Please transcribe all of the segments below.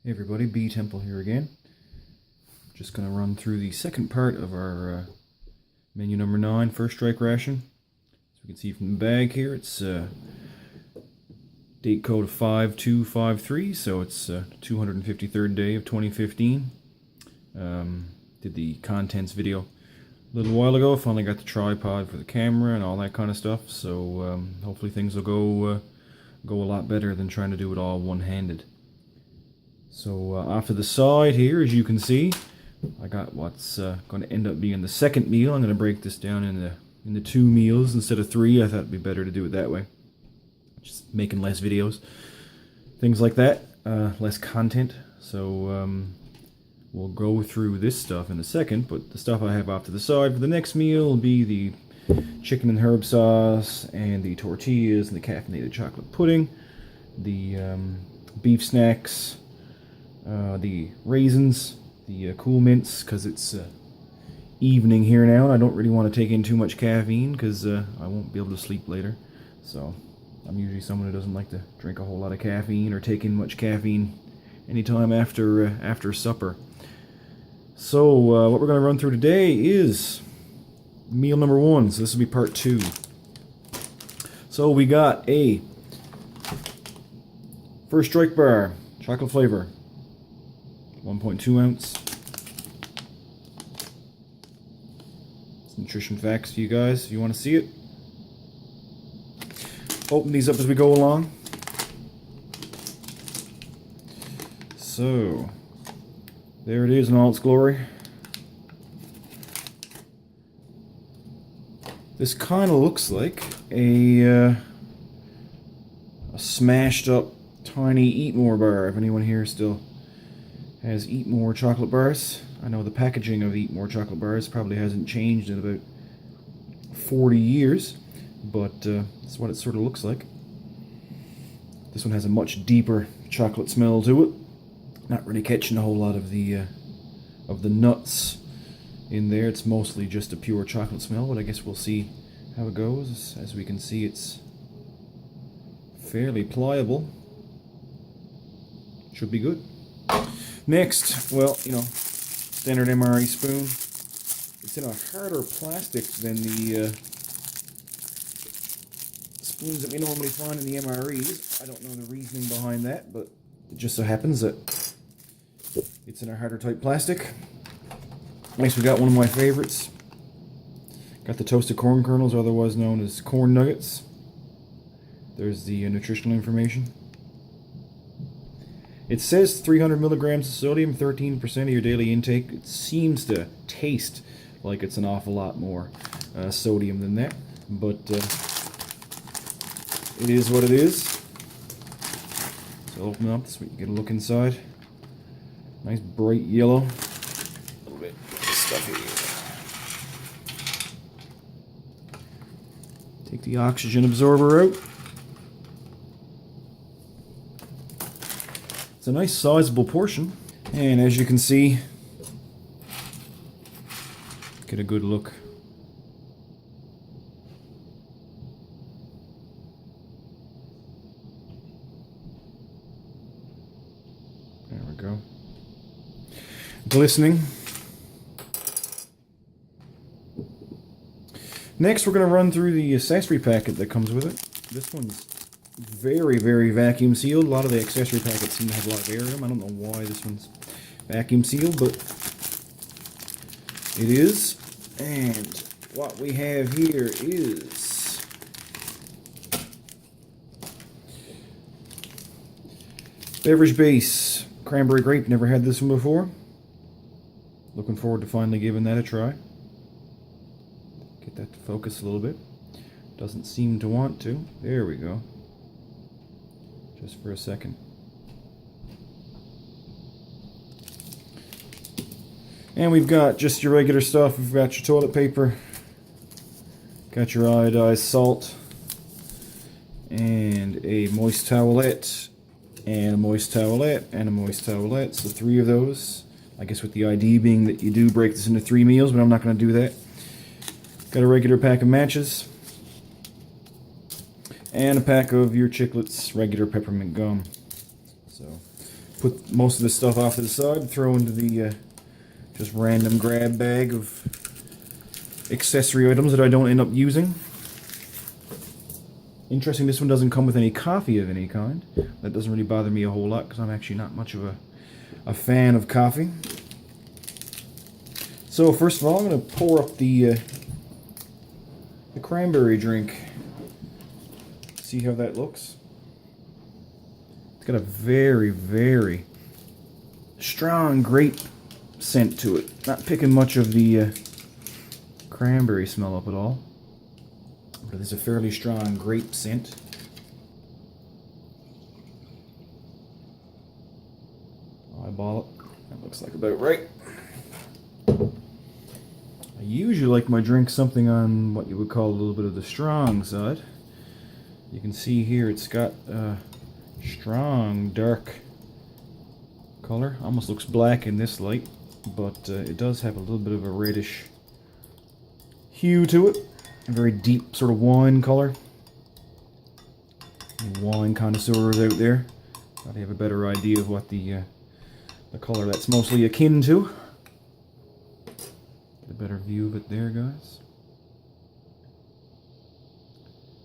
Hey everybody, B Temple here again. Just going to run through the second part of our menu number 9, First Strike ration. As we can see from the bag here, it's date code 5253, so it's 253rd day of 2015. Did the contents video a little while ago. Finally got the tripod for the camera and all that kind of stuff, so hopefully things will go a lot better than trying to do it all one-handed. So off to the side here, as you can see, I got what's going to end up being the second meal. I'm going to break this down into 2 meals instead of 3. I thought it'd be better to do it that way. Just making less videos, things like that, less content. So we'll go through this stuff in a second, but the stuff I have off to the side for the next meal will be the chicken and herb sauce, and the tortillas, and the caffeinated chocolate pudding, the beef snacks, the raisins, the cool mints, because it's evening here now and I don't really want to take in too much caffeine because I won't be able to sleep later. So I'm usually someone who doesn't like to drink a whole lot of caffeine or take in much caffeine anytime after supper. So what we're going to run through today is meal number 1, so this will be part 2. So we got a First Strike bar, chocolate flavor, 1.2 ounce. It's nutrition facts for you guys if you want to see it. Open these up as we go along. So there it is in all its glory. This kind of looks like a smashed up tiny Eat More bar, if anyone here still has Eat More chocolate bars. I know the packaging of Eat More chocolate bars probably hasn't changed in about 40 years, but that's what it sort of looks like. This one has a much deeper chocolate smell to it. Not really catching a whole lot of the nuts in there. It's mostly just a pure chocolate smell, but I guess we'll see how it goes. As we can see, it's fairly pliable. Should be good. Next, well, you know, standard MRE spoon. It's in a harder plastic than the spoons that we normally find in the MREs. I don't know the reasoning behind that, but it just so happens that it's in a harder type plastic. Next, we got one of my favorites. Got the toasted corn kernels, otherwise known as corn nuggets. There's the nutritional information. It says 300 milligrams of sodium, 13% of your daily intake. It seems to taste like it's an awful lot more sodium than that, but it is what it is. So open it up so we can get a look inside. Nice bright yellow. A little bit stuffy. Take the oxygen absorber out. It's a nice sizable portion, and as you can see, get a good look. There we go. Glistening. Next, we're going to run through the accessory packet that comes with it. This one's very, very vacuum sealed. A lot of the accessory packets seem to have a lot of air in them. I don't know why this one's vacuum sealed, but it is. And what we have here is beverage base, cranberry grape. Never had this one before. Looking forward to finally giving that a try. Get that to focus a little bit. Doesn't seem to want to. There we go. Just for a second. And we've got just your regular stuff. We've got your toilet paper, got your iodized salt, and a moist towelette, and a moist towelette, and a moist towelette. So 3 of those. I guess with the idea being that you do break this into 3 meals, but I'm not going to do that. Got a regular pack of matches. And a pack of your Chiclets regular peppermint gum. So put most of this stuff off to the side, throw into the just random grab bag of accessory items that I don't end up using. Interesting, this one doesn't come with any coffee of any kind. That doesn't really bother me a whole lot because I'm actually not much of a fan of coffee. So first of all, I'm going to pour up the cranberry drink. See how that looks? It's got a very, very strong grape scent to it. Not picking much of the cranberry smell up at all. But there's a fairly strong grape scent. Eyeball it. That looks like about right. I usually like my drink something on what you would call a little bit of the strong side. You can see here it's got a strong dark color. Almost looks black in this light, but it does have a little bit of a reddish hue to it. A very deep sort of wine color. Any wine connoisseurs out there probably have a better idea of what the color that's mostly akin to. Get a better view of it there, guys.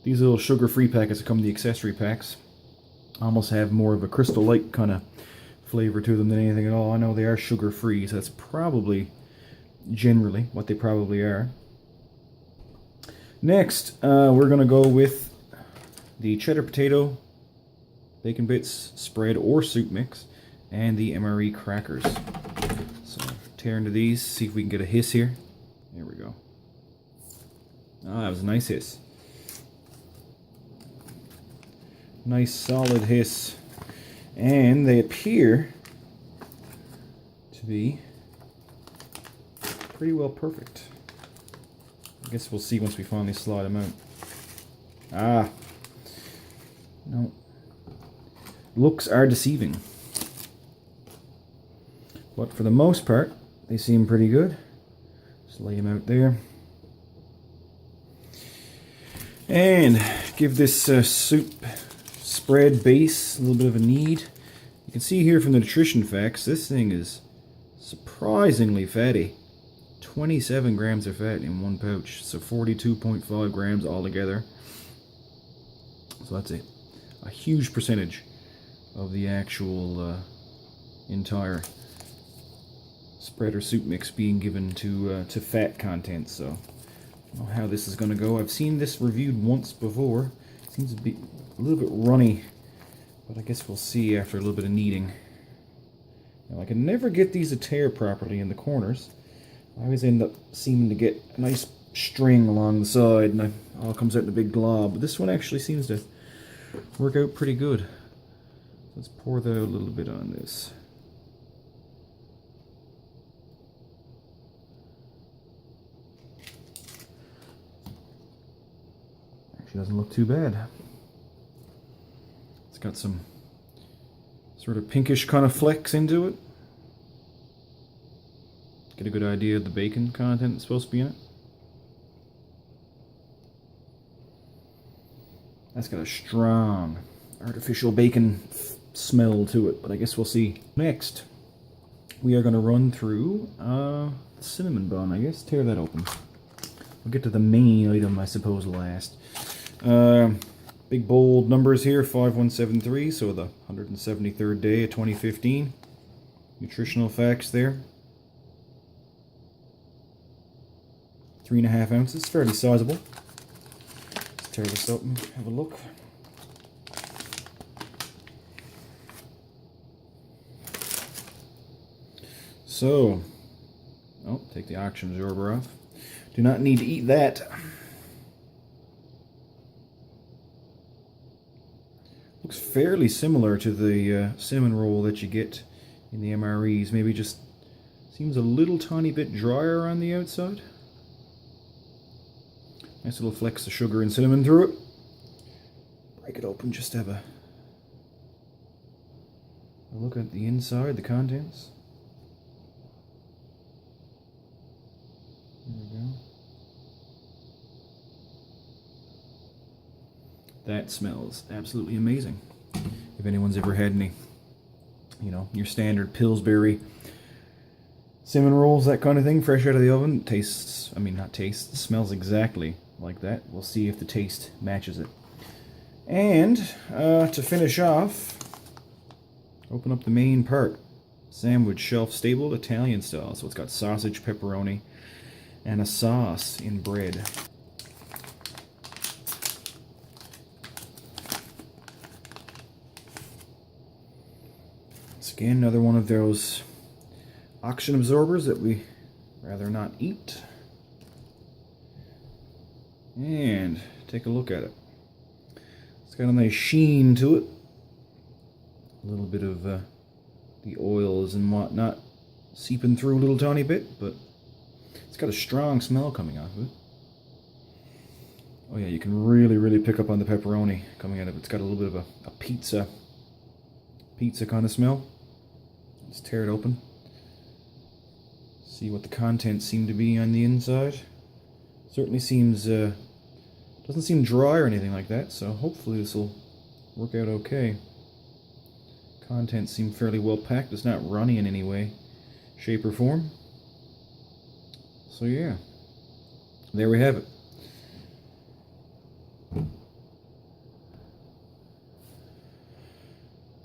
These little sugar-free packets that come in the accessory packs almost have more of a Crystal Light kind of flavor to them than anything at all. I know they are sugar-free, so that's probably generally what they probably are. Next, we're going to go with the cheddar potato, bacon bits, spread or soup mix, and the MRE crackers. So tear into these, see if we can get a hiss here. There we go. Ah, that was a nice hiss. Nice solid hiss. And they appear to be pretty well perfect. I guess we'll see once we finally slide them out. Ah. No. Looks are deceiving. But for the most part, they seem pretty good. Just lay them out there. And give this soup spread base a little bit of a knead. You can see here from the nutrition facts, this thing is surprisingly fatty. 27 grams of fat in one pouch, so 42.5 grams altogether. So that's a huge percentage of the actual entire spread or soup mix being given to fat content. So I don't know how this is going to go. I've seen this reviewed once before. It seems to be a little bit runny, but I guess we'll see after a little bit of kneading. Now I can never get these to tear properly in the corners. I always end up seeming to get a nice string along the side and it all comes out in a big glob. But this one actually seems to work out pretty good. Let's pour that out a little bit on this. Actually doesn't look too bad. It's got some sort of pinkish kind of flecks into it. Get a good idea of the bacon content that's supposed to be in it. That's got a strong artificial bacon smell to it, but I guess we'll see. Next, we are going to run through the cinnamon bun, I guess. Tear that open. We'll get to the main item, I suppose, last. Big bold numbers here, 5173, so the 173rd day of 2015. Nutritional facts there. 3.5 ounces, fairly sizable. Let's tear this up and have a look. So, oh, take the oxygen absorber off. Do not need to eat that. Looks fairly similar to the cinnamon roll that you get in the MREs. Maybe just seems a little tiny bit drier on the outside. Nice little flecks of sugar and cinnamon through it. Break it open just to have a look at the inside, the contents. There we go. That smells absolutely amazing. If anyone's ever had any You know, your standard Pillsbury cinnamon rolls, that kind of thing, fresh out of the oven. Tastes, I mean, not tastes, smells exactly like that. We'll see if the taste matches it. And to finish off, open up the main part. Sandwich shelf-stable Italian style. So it's got sausage, pepperoni, and a sauce in bread. It's again another one of those oxygen absorbers that we rather not eat. And take a look at it. It's got a nice sheen to it. A little bit of the oils and whatnot seeping through a little tiny bit, but it's got a strong smell coming off of it. Oh yeah, you can really pick up on the pepperoni coming out of it. It's got a little bit of a pizza kind of smell. Let's tear it open. See what the contents seem to be on the inside. Certainly seems, doesn't seem dry or anything like that, so hopefully this will work out okay. Contents seem fairly well packed. It's not runny in any way, shape, or form. So yeah, there we have it.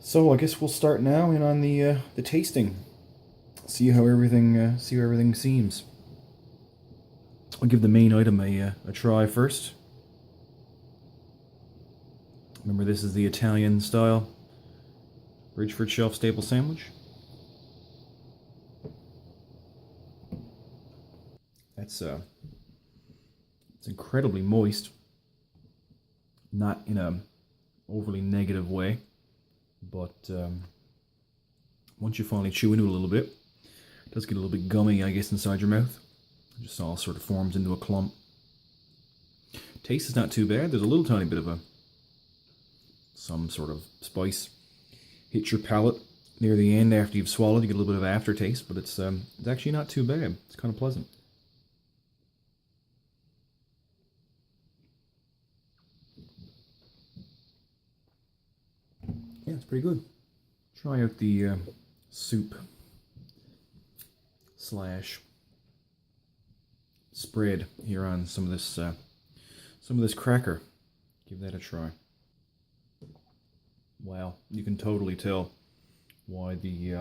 So I guess we'll start now in on the tasting. See how everything seems. I'll give the main item a try first. Remember, this is the Italian style Bridgeford shelf stable sandwich. It's incredibly moist, not in a overly negative way, but once you finally chew into it a little bit, it does get a little bit gummy, I guess, inside your mouth. It just all sort of forms into a clump. Taste is not too bad. There's a little tiny bit of some sort of spice hits your palate near the end after you've swallowed. You get a little bit of aftertaste, but it's actually not too bad. It's kind of pleasant. Yeah, it's pretty good. Try out the soup slash spread here on some of this cracker. Give that a try. Wow, you can totally tell why the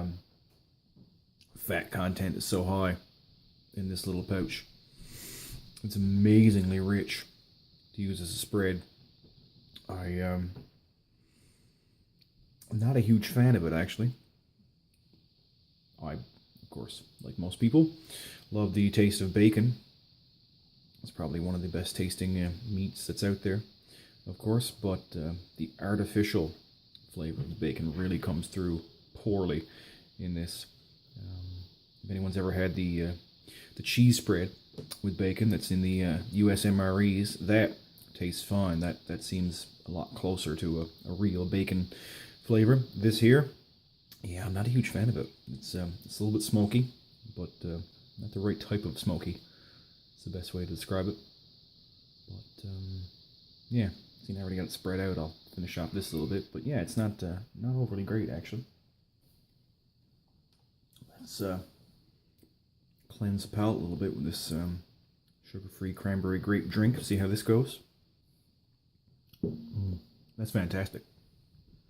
fat content is so high in this little pouch. It's amazingly rich to use as a spread. I'm not a huge fan of it, actually. I, of course, like most people, love the taste of bacon. It's probably one of the best tasting meats that's out there, of course, but the artificial flavor of the bacon really comes through poorly in this. If anyone's ever had the cheese spread with bacon that's in the USMREs, that tastes fine. That seems a lot closer to a real bacon flavor. This here, yeah, I'm not a huge fan of it. It's a little bit smoky, but not the right type of smoky. It's the best way to describe it. But yeah, see, now I already got it spread out. I'll finish off this a little bit, but yeah, it's not overly great, actually. Let's cleanse the palate a little bit with this sugar-free cranberry grape drink. See how this goes. That's fantastic.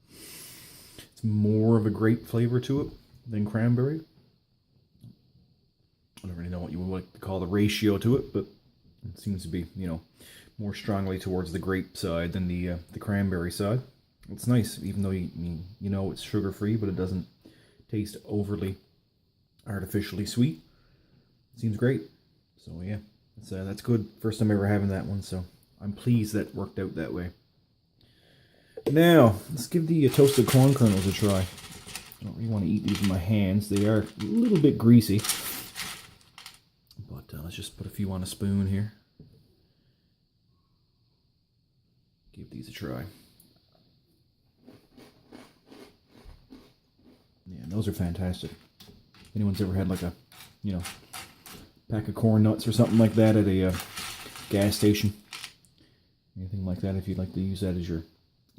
It's more of a grape flavor to it than cranberry. I don't really know what you would like to call the ratio to it, but it seems to be, you know, more strongly towards the grape side than the cranberry side. It's nice, even though you know it's sugar-free, but it doesn't taste overly artificially sweet. It seems great. So yeah, that's good. First time ever having that one, so I'm pleased that worked out that way. Now, let's give the toasted corn kernels a try. I don't really want to eat these with my hands. They are a little bit greasy. But let's just put a few on a spoon here. Give these a try. Yeah, those are fantastic. If anyone's ever had like a, you know, pack of corn nuts or something like that at a gas station, anything like that, if you'd like to use that as your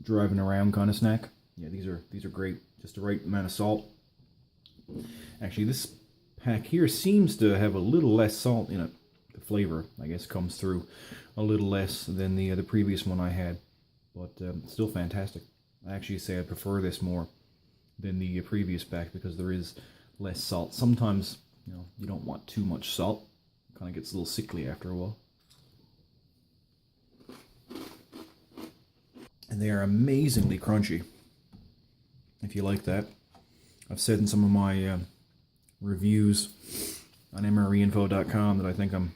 driving around kind of snack, yeah, these are great. Just the right amount of salt, Actually, this pack here seems to have a little less salt in it. The flavor, I guess, comes through a little less than the previous one I had, but still fantastic. I actually say I prefer this more than the previous pack because there is less salt. Sometimes, you know, you don't want too much salt. It kind of gets a little sickly after a while. And they are amazingly crunchy, if you like that. I've said in some of my reviews on mreinfo.com that I think I'm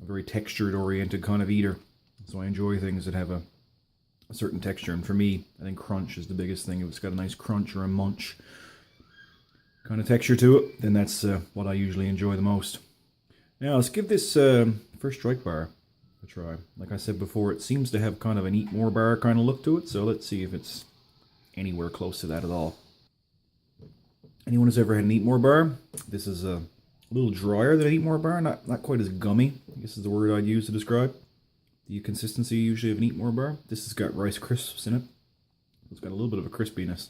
a very textured-oriented kind of eater. So I enjoy things that have a certain texture. And for me, I think crunch is the biggest thing. If it's got a nice crunch or a munch kind of texture to it, then that's what I usually enjoy the most. Now, let's give this First Strike bar a try. Like I said before, it seems to have kind of an Eat More bar kind of look to it, so let's see if it's anywhere close to that at all. Anyone who's ever had an Eat More bar, this is a little drier than an Eat More bar, not quite as gummy, I guess is the word I'd use to describe the consistency usually of an Eat More bar. This has got Rice Crisps in it. It's got a little bit of a crispiness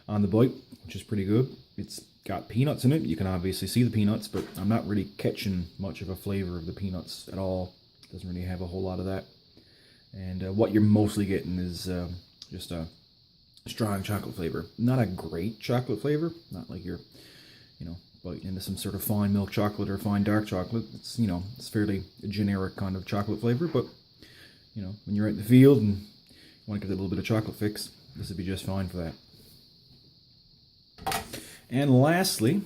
on the bite, which is pretty good. It's got peanuts in it. You can obviously see the peanuts, but I'm not really catching much of a flavor of the peanuts at all. Doesn't really have a whole lot of that. And what you're mostly getting is just a strong chocolate flavor. Not a great chocolate flavor. Not like you're, you know, biting into some sort of fine milk chocolate or fine dark chocolate. It's, you know, it's fairly a generic kind of chocolate flavor, but, you know, when you're out in the field and you want to get a little bit of chocolate fix, this would be just fine for that. And lastly,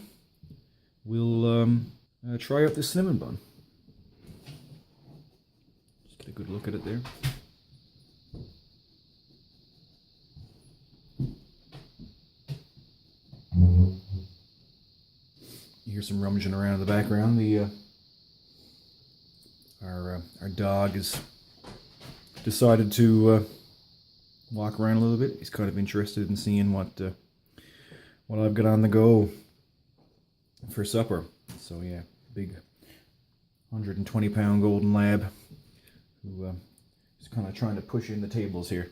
we'll try out this cinnamon bun. Just get a good look at it there. You hear some rummaging around in the background. Our dog has decided to walk around a little bit. He's kind of interested in seeing what I've got on the go for supper. So yeah, big 120-pound golden lab who is kind of trying to push in the tables here.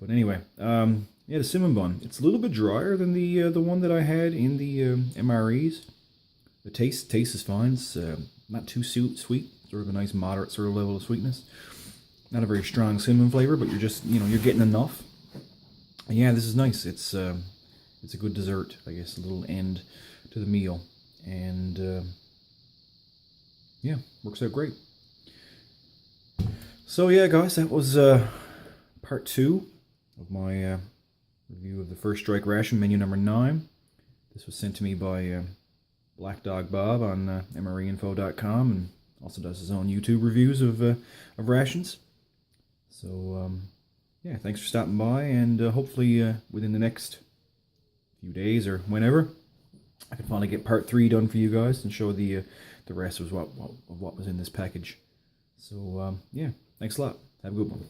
But anyway, yeah, the cinnamon bun. It's a little bit drier than the one that I had in the MREs. The taste is fine. It's not too sweet. Sort of a nice moderate sort of level of sweetness. Not a very strong cinnamon flavor, but you're just, you know, you're getting enough. And yeah, this is nice. It's a good dessert, I guess, a little end to the meal. And yeah, works out great. So yeah, guys, that was part 2 of my review of the First Strike ration, menu number 9. This was sent to me by Black Dog Bob on mreinfo.com, and also does his own YouTube reviews of rations. So yeah, thanks for stopping by, and hopefully within the next few days or whenever, I can finally get part 3 done for you guys and show the rest of what was in this package. So yeah, thanks a lot. Have a good one.